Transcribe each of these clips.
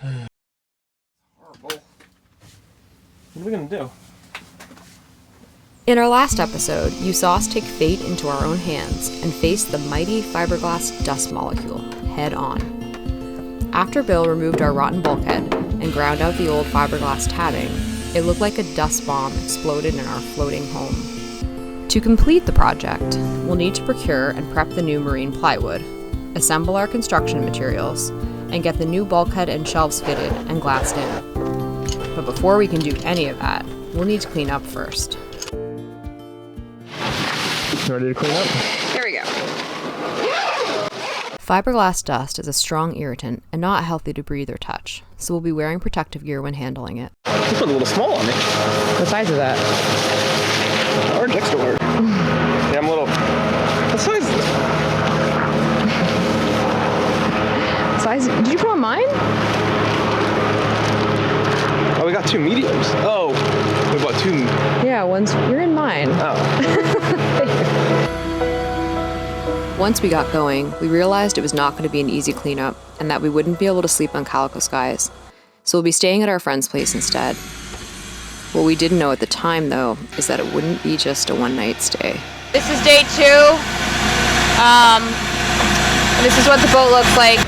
Horrible. What are we gonna do? In our last episode, you saw us take fate into our own hands and face the mighty fiberglass dust molecule head on. After Bill removed our rotten bulkhead and ground out the old fiberglass tatting, it looked like a dust bomb exploded in our floating home. To complete the project, we'll need to procure and prep the new marine plywood, assemble our construction materials, and get the new bulkhead and shelves fitted and glassed in. But before we can do any of that, we'll need to clean up first. Ready to clean up? Here we go. Fiberglass dust is a strong irritant and not healthy to breathe or touch, so we'll be wearing protective gear when handling it. This one's a little small on me. What size is that? Large, extra large. Yeah, I'm a little... What size is this? Size? Did you put on mine? Oh, we got two mediums. Oh, we bought two... Yeah, you're in mine. Oh. Once we got going, we realized it was not going to be an easy cleanup and that we wouldn't be able to sleep on Calico Skies, so we'll be staying at our friend's place instead. What we didn't know at the time, though, is that it wouldn't be just a one-night stay. This is day 2. This is what the boat looks like.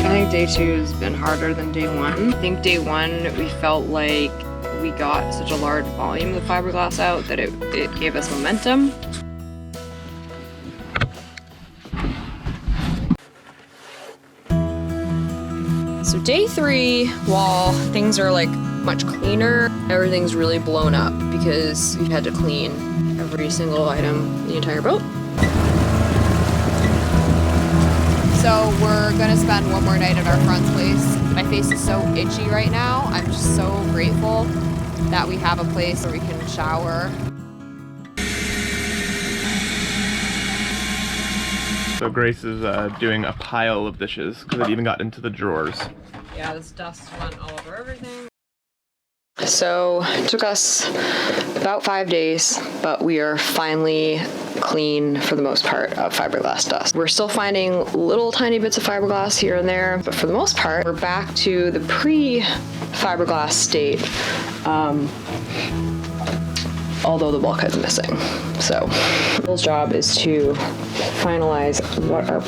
I think day 2 has been harder than day 1. I think day 1 we felt like we got such a large volume of fiberglass out that it gave us momentum. So day 3, while things are like much cleaner, everything's really blown up because we've had to clean every single item in the entire boat. So we're gonna spend one more night at our friend's place. My face is so itchy right now. I'm just so grateful that we have a place where we can shower. So Grace is doing a pile of dishes because it even got into the drawers. Yeah, this dust went all over everything. So it took us about 5 days, but we are finally clean for the most part of fiberglass dust. We're still finding little tiny bits of fiberglass here and there, but for the most part, we're back to the pre-fiberglass state, although the bulkhead's missing. So Bill's job is to finalize what our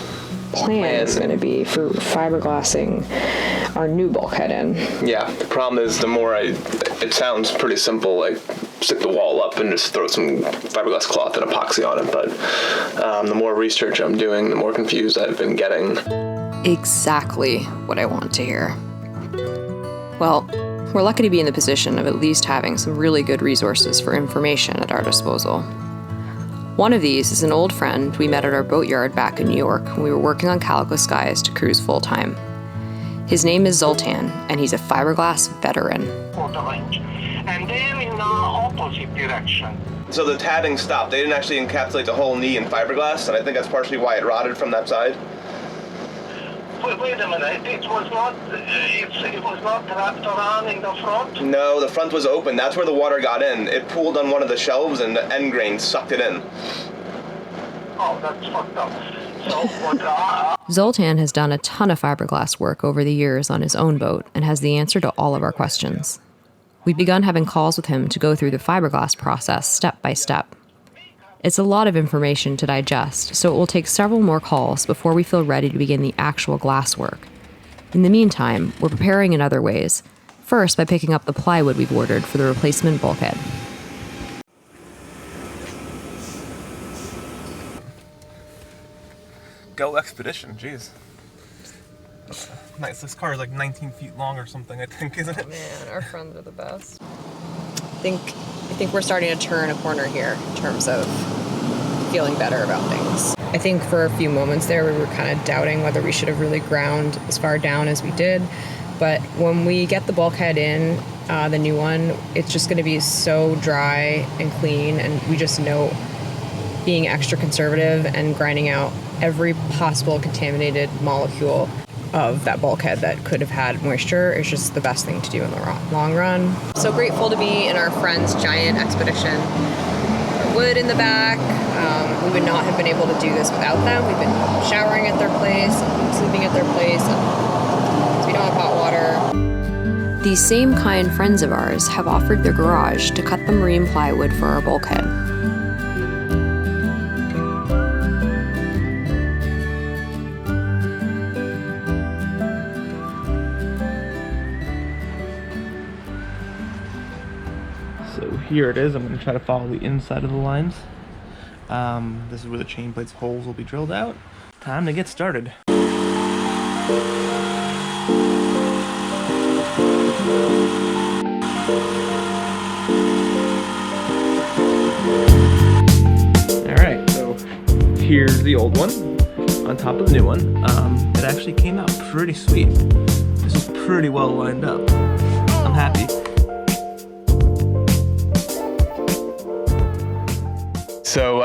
plan is going to be for fiberglassing our new bulkhead in. Yeah, the problem is it sounds pretty simple, like stick the wall up and just throw some fiberglass cloth and epoxy on it, but the more research I'm doing, the more confused I've been getting. Exactly what I want to hear. Well, we're lucky to be in the position of at least having some really good resources for information at our disposal. One of these is an old friend we met at our boatyard back in New York when we were working on Calico Skies to cruise full-time. His name is Zoltan, and he's a fiberglass veteran. And then in the opposite direction. So the tatting stopped. They didn't actually encapsulate the whole knee in fiberglass, and I think that's partially why it rotted from that side. Wait a minute, it was not wrapped around in the front? No, the front was open. That's where the water got in. It pooled on one of the shelves, and the end grain sucked it in. Oh, that's fucked up. So, Zoltan has done a ton of fiberglass work over the years on his own boat and has the answer to all of our questions. We've begun having calls with him to go through the fiberglass process step by step. It's a lot of information to digest, so it will take several more calls before we feel ready to begin the actual glass work. In the meantime, we're preparing in other ways, first by picking up the plywood we've ordered for the replacement bulkhead. Go expedition, jeez. Nice, this car is like 19 feet long or something, I think, isn't it? Man, our friends are the best. I think we're starting to turn a corner here in terms of feeling better about things. I think for a few moments there we were kind of doubting whether we should have really ground as far down as we did, but when we get the bulkhead in, the new one, it's just going to be so dry and clean, and we just know being extra conservative and grinding out every possible contaminated molecule of that bulkhead that could have had moisture is just the best thing to do in the long run. So grateful to be in our friend's giant expedition. Wood in the back, We would not have been able to do this without them. We've been showering at their place, and sleeping at their place, and we don't have hot water. These same kind friends of ours have offered their garage to cut the marine plywood for our bulkhead. So here it is. I'm going to try to follow the inside of the lines. This is where the chain plate's holes will be drilled out. Time to get started. Alright, so here's the old one on top of the new one. It actually came out pretty sweet. This is pretty well lined up. I'm happy. So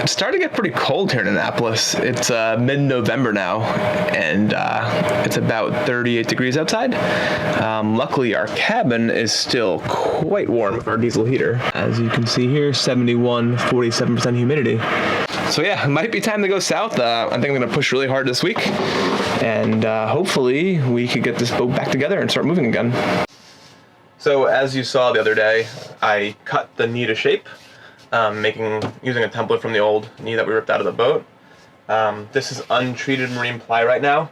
it's starting to get pretty cold here in Annapolis. It's mid-November now, and it's about 38 degrees outside. Luckily, our cabin is still quite warm with our diesel heater. As you can see here, 71, 47% humidity. So yeah, it might be time to go south. I think I'm gonna push really hard this week, and hopefully we could get this boat back together and start moving again. So as you saw the other day, I cut the knee to shape. Using a template from the old knee that we ripped out of the boat. This is untreated marine ply right now,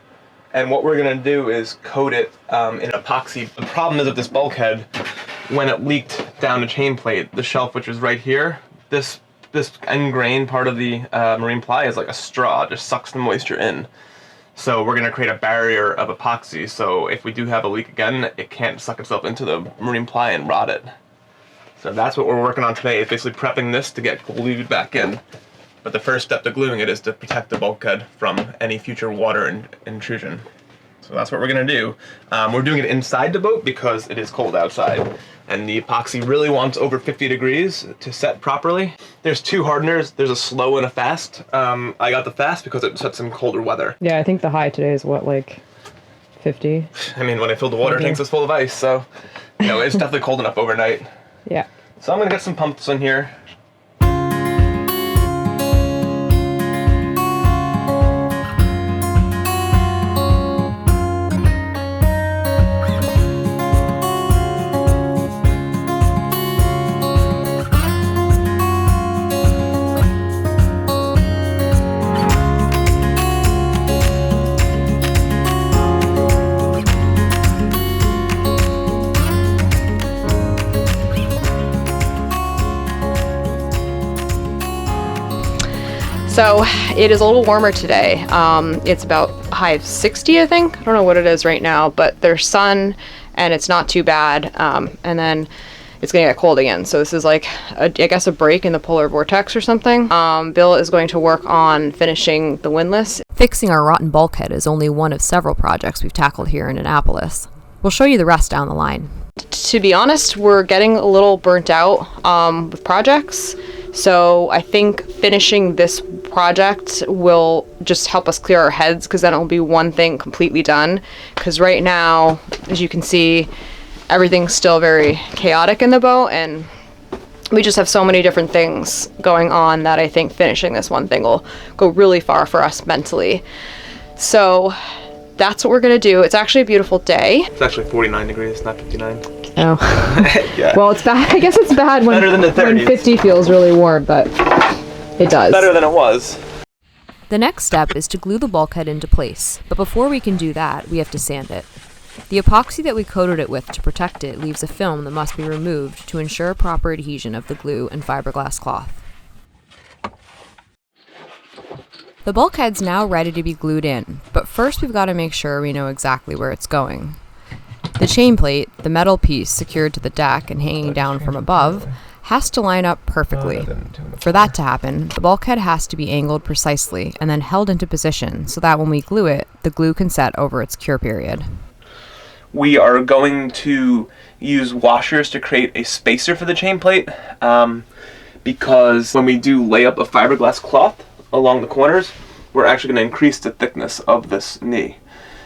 and what we're gonna do is coat it in epoxy. The problem is with this bulkhead, when it leaked down the chain plate, the shelf which is right here, this end grain part of the marine ply is like a straw, it just sucks the moisture in. So we're gonna create a barrier of epoxy, so if we do have a leak again, it can't suck itself into the marine ply and rot it. So that's what we're working on today, is basically prepping this to get glued back in. But the first step to gluing it is to protect the bulkhead from any future water intrusion. So that's what we're gonna do. We're doing it inside the boat because it is cold outside. And the epoxy really wants over 50 degrees to set properly. There's two hardeners, there's a slow and a fast. I got the fast because it sets in colder weather. Yeah, I think the high today is what, like 50? I mean, when I filled the water tanks, it's full of ice, so you know, it's definitely cold enough overnight. Yeah. So I'm gonna get some pumps in here. So it is a little warmer today. It's about high of 60, I think. I don't know what it is right now, but there's sun and it's not too bad. And then it's gonna get cold again. So this is like, I guess, a break in the polar vortex or something. Bill is going to work on finishing the windlass. Fixing our rotten bulkhead is only one of several projects we've tackled here in Annapolis. We'll show you the rest down the line. To be honest, we're getting a little burnt out with projects. So I think finishing this project will just help us clear our heads, because then it'll be one thing completely done. Because right now, as you can see, everything's still very chaotic in the boat, and we just have so many different things going on that I think finishing this one thing will go really far for us mentally. So that's what we're gonna do. It's actually a beautiful day. It's actually 49 degrees, not 59. Oh. Yeah. Well, it's bad. I guess it's bad when, Better than the 30s. when 50 feels really warm, but it does. Better than it was. The next step is to glue the bulkhead into place, but before we can do that, we have to sand it. The epoxy that we coated it with to protect it leaves a film that must be removed to ensure proper adhesion of the glue and fiberglass cloth. The bulkhead's now ready to be glued in, but first we've got to make sure we know exactly where it's going. The chain plate, the metal piece secured to the deck and hanging down from above, has to line up perfectly. For that to happen, the bulkhead has to be angled precisely and then held into position so that when we glue it, the glue can set over its cure period. We are going to use washers to create a spacer for the chain plate, because when we do lay up a fiberglass cloth along the corners, we're actually going to increase the thickness of this knee.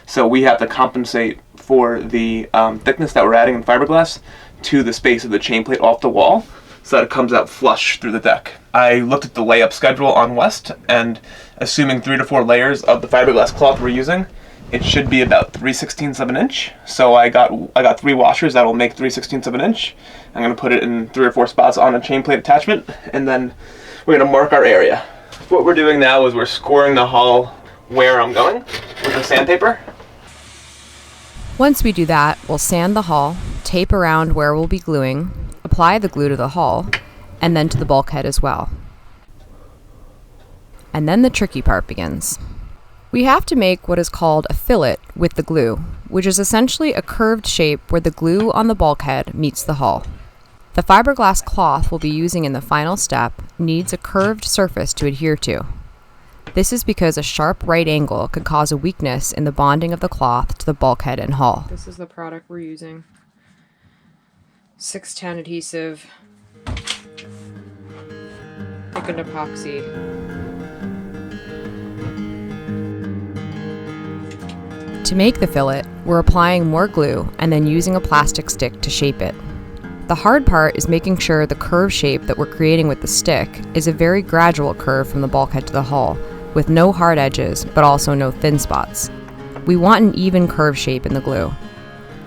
So we have to compensate for the thickness that we're adding in fiberglass to the space of the chain plate off the wall. so that it comes out flush through the deck. I looked at the layup schedule on West, and assuming 3 to 4 layers of the fiberglass cloth we're using, it should be about 3/16 of an inch. So I got 3 washers that'll make 3/16 of an inch. I'm gonna put it in 3 or 4 spots on a chain plate attachment, and then we're gonna mark our area. What we're doing now is we're scoring the hull where I'm going with the sandpaper. Once we do that, we'll sand the hull, tape around where we'll be gluing, apply the glue to the hull, and then to the bulkhead as well. And then the tricky part begins. We have to make what is called a fillet with the glue, which is essentially a curved shape where the glue on the bulkhead meets the hull. The fiberglass cloth we'll be using in the final step needs a curved surface to adhere to. This is because a sharp right angle could cause a weakness in the bonding of the cloth to the bulkhead and hull. This is the product we're using. 610 adhesive, thickened epoxy. To make the fillet, we're applying more glue and then using a plastic stick to shape it. The hard part is making sure the curve shape that we're creating with the stick is a very gradual curve from the bulkhead to the hull, with no hard edges, but also no thin spots. We want an even curve shape in the glue.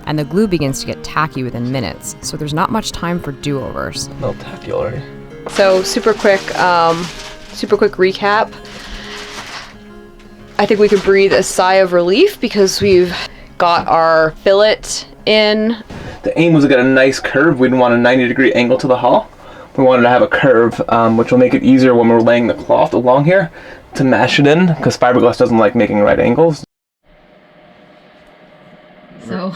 And the glue begins to get tacky within minutes, so there's not much time for do-overs. A little tacky already. So super quick recap. I think we could breathe a sigh of relief because we've got our fillet in. The aim was to get a nice curve. We didn't want a 90-degree angle to the hull. We wanted to have a curve, which will make it easier when we're laying the cloth along here to mash it in, because fiberglass doesn't like making right angles. So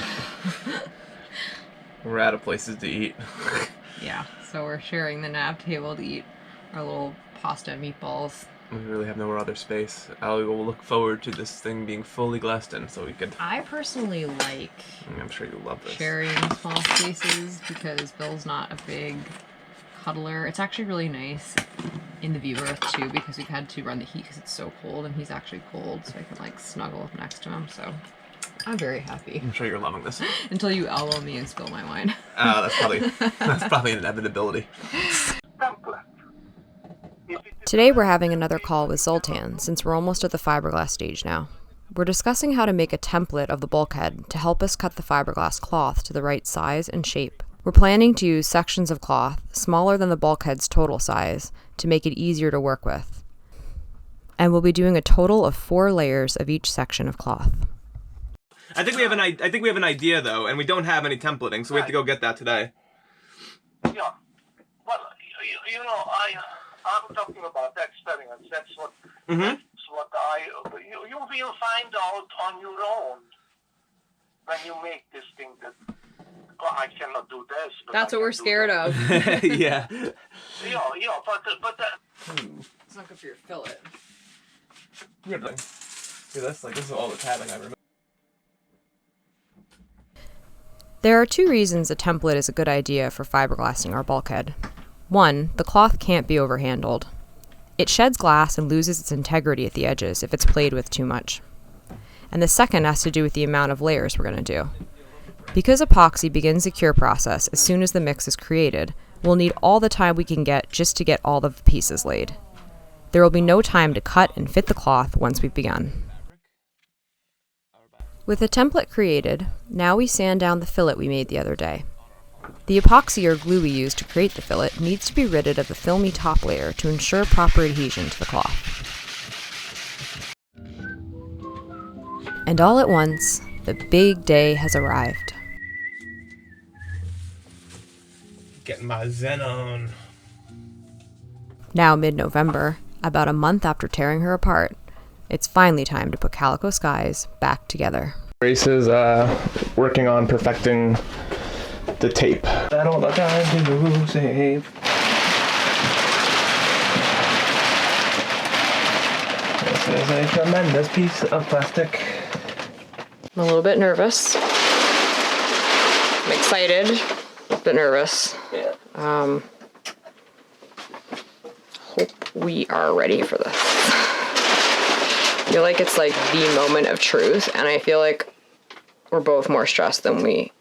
we're out of places to eat. yeah, so we're sharing the nav table to eat our little pasta and meatballs. We really have no other space. I will look forward to this thing being fully glassed in so we could... I personally like I'm sure you love this. sharing small spaces because Bill's not a big cuddler. It's actually really nice in the view earth too because we've had to run the heat because it's so cold and he's actually cold, so I can like snuggle up next to him, so I'm very happy. I'm sure you're loving this. Until you elbow me and spill my wine. That's probably an inevitability. Today we're having another call with Zoltan since we're almost at the fiberglass stage now. We're discussing how to make a template of the bulkhead to help us cut the fiberglass cloth to the right size and shape. We're planning to use sections of cloth smaller than the bulkhead's total size to make it easier to work with. And we'll be doing a total of 4 layers of each section of cloth. I think we have an idea though, and we don't have any templating, so we have to go get that today. Yeah. Well, you know, I'm talking about experience. That's what you will find out on your own when you make this thing that I cannot do this. But That's what we're scared of. Yeah. Yeah, but It's not good for your fillet. Weird thing. See this? Like, this is all the tabbing I remember. There are 2 reasons a template is a good idea for fiberglassing our bulkhead. 1, the cloth can't be overhandled. It sheds glass and loses its integrity at the edges if it's played with too much. And the second has to do with the amount of layers we're going to do. Because epoxy begins the cure process as soon as the mix is created, we'll need all the time we can get just to get all the pieces laid. There will be no time to cut and fit the cloth once we've begun. With the template created, now we sand down the fillet we made the other day. The epoxy or glue we used to create the fillet needs to be ridded of the filmy top layer to ensure proper adhesion to the cloth. And all at once, the big day has arrived. Getting my zen on. Now mid-November, about a month after tearing her apart, it's finally time to put Calico Skies back together. Grace is working on perfecting the tape. That all the time to save. This is a tremendous piece of plastic. I'm a little bit nervous. I'm excited, but nervous. Yeah. Hope we are ready for this. I feel like it's like the moment of truth, and I feel like we're both more stressed than we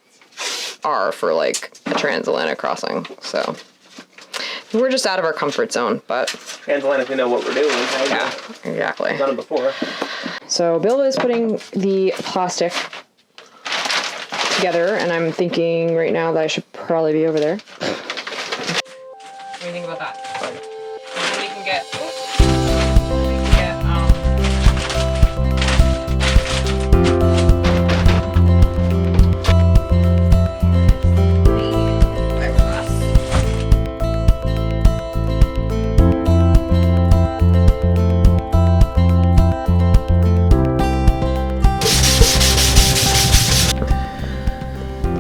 are for like a transatlantic crossing. So We're just out of our comfort zone, but... And to let us know what we're doing. Yeah, exactly. I've done it before. So Bill is putting the plastic together, and I'm thinking right now that I should probably be over there. What do you think about that? Fine. And then we can get...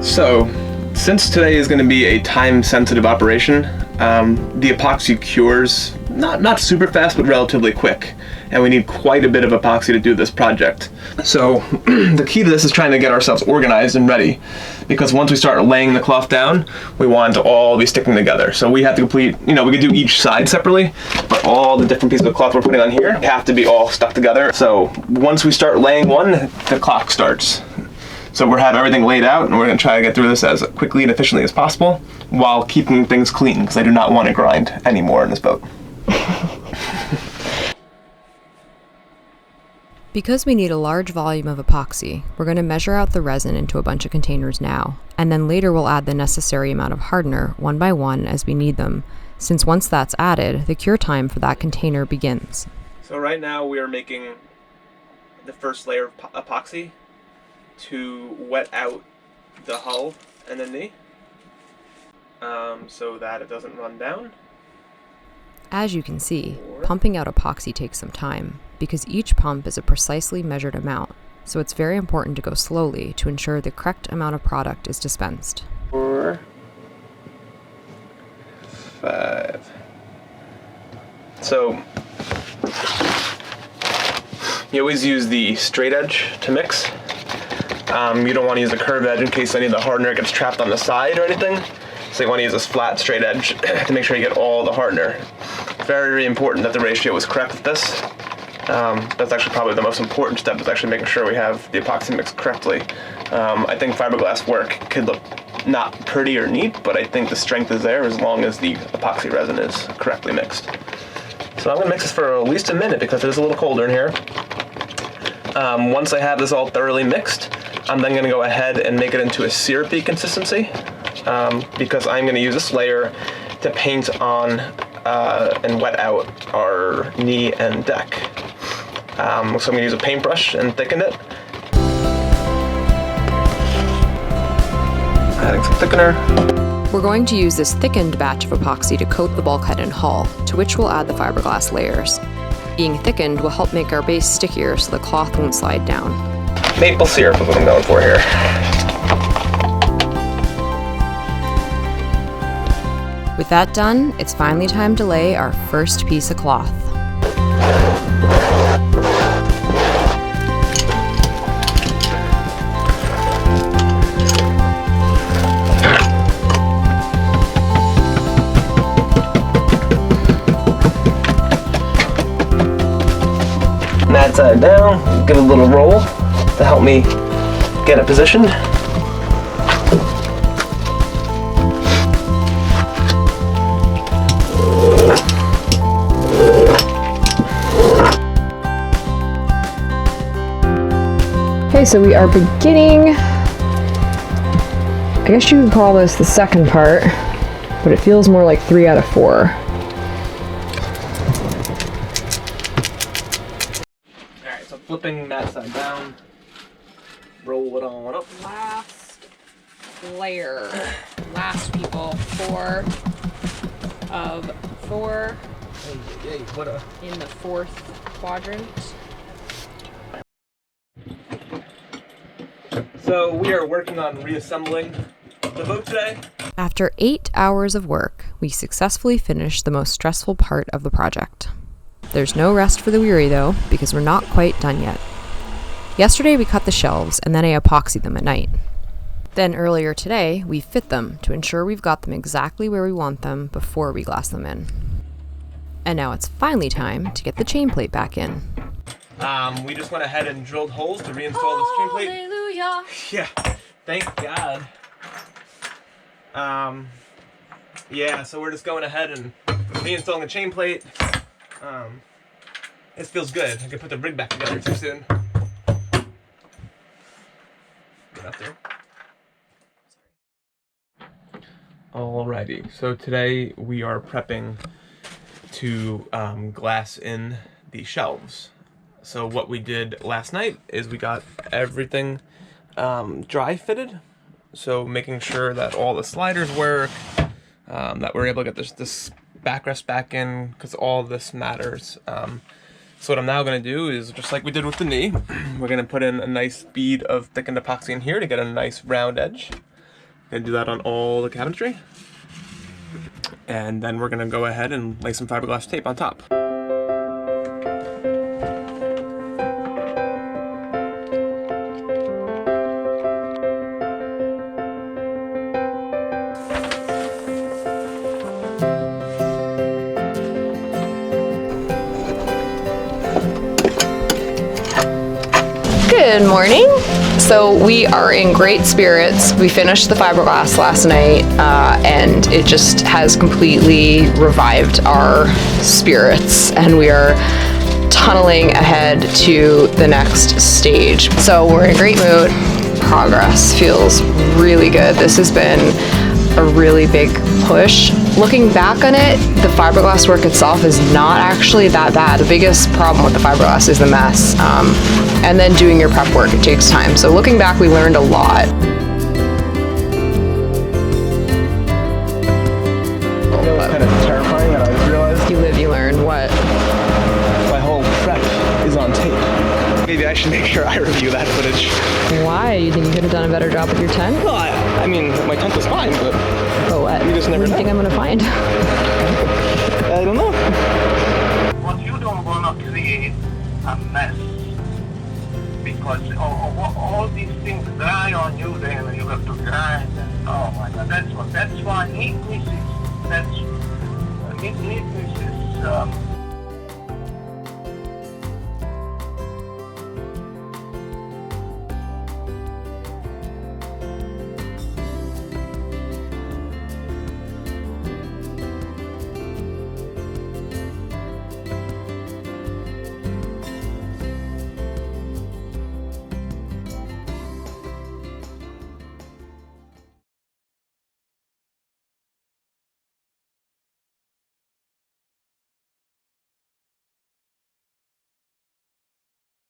So, since today is going to be a time-sensitive operation, the epoxy cures not super fast, but relatively quick, and we need quite a bit of epoxy to do this project. So, the key to this is trying to get ourselves organized and ready, because once we start laying the cloth down, we want it to all be sticking together. So we have to complete, we could do each side separately, but all the different pieces of cloth we're putting on here have to be all stuck together. So once we start laying one, the clock starts. So we're having everything laid out, and we're going to try to get through this as quickly and efficiently as possible while keeping things clean, because I do not want to grind anymore in this boat. Because we need a large volume of epoxy, we're going to measure out the resin into a bunch of containers now, and then later we'll add the necessary amount of hardener one by one as we need them, since once that's added, the cure time for that container begins. So right now we are making the first layer of epoxy to wet out the hull and the knee, so that it doesn't run down. As you can see, pumping out epoxy takes some time, because each pump is a precisely measured amount, so it's very important to go slowly to ensure the correct amount of product is dispensed. 4, 5. So you always use the straight edge to mix. You don't want to use a curved edge in case any of the hardener gets trapped on the side or anything. So you want to use this flat, straight edge to make sure you get all the hardener. Very important that the ratio is correct with this. That's actually probably the most important step, is actually making sure we have the epoxy mixed correctly. I think fiberglass work could look not pretty or neat, but I think the strength is there as long as the epoxy resin is correctly mixed. So I'm going to mix this for at least a minute because it is a little colder in here. Once I have this all thoroughly mixed, I'm then going to go ahead and make it into a syrupy consistency, because I'm going to use this layer to paint on and wet out our knee and deck. So I'm going to use a paintbrush and thicken it. Adding some thickener. We're going to use this thickened batch of epoxy to coat the bulkhead and hull, to which we'll add the fiberglass layers. Being thickened will help make our base stickier so the cloth won't slide down. Maple syrup is what I'm going for here. With that done, it's finally time to lay our first piece of cloth. That side down, give it a little roll to help me get it positioned. Okay, so we are beginning, I guess you could call this the second part, but it feels more like 3 out of 4. Alright, so flipping that side down, roll it on up. Last layer. Last people. 4 of 4 Hey, what a... in the 4th quadrant. So we are working on reassembling the boat today. After 8 hours of work, we successfully finished the most stressful part of the project. There's no rest for the weary though, because we're not quite done yet. Yesterday we cut the shelves and then I epoxied them at night. Then earlier today, we fit them to ensure we've got them exactly where we want them before we glass them in. And now it's finally time to get the chain plate back in. We just went ahead and drilled holes to reinstall this chain plate. Hallelujah! Yeah, thank God. Yeah, so we're just going ahead and reinstalling the chain plate. It feels good. I can put the rig back together too soon. Get up there. Alrighty, so today we are prepping to glass in the shelves. So what we did last night is we got everything dry fitted. So making sure that all the sliders work, that we're able to get this backrest back in, because all this matters. So what I'm now going to do is, just like we did with the knee, we're going to put in a nice bead of thickened epoxy in here to get a nice round edge. Going to do that on all the cabinetry. And then we're going to go ahead and lay some fiberglass tape on top. Good morning. So we are in great spirits. We finished the fiberglass last night, and it just has completely revived our spirits, and we are tunneling ahead to the next stage. So we're in a great mood. Progress feels really good. This has been a really big push. Looking back on it, the fiberglass work itself is not actually that bad. The biggest problem with the fiberglass is the mess. And then doing your prep work, it takes time. So looking back, we learned a lot. It's kind of terrifying that I just realized You live, you learn. What? my whole prep is on tape. Maybe I should make sure I review that footage. Why? You think you could have done a better job with your tent? Well, I mean, my tent was fine, but Oh, what? you just never What do you know. think I'm gonna find? I don't know. What you don't want to create a mess, because all these things dry on you, then you have to grind. And, oh my God, that's why neatness is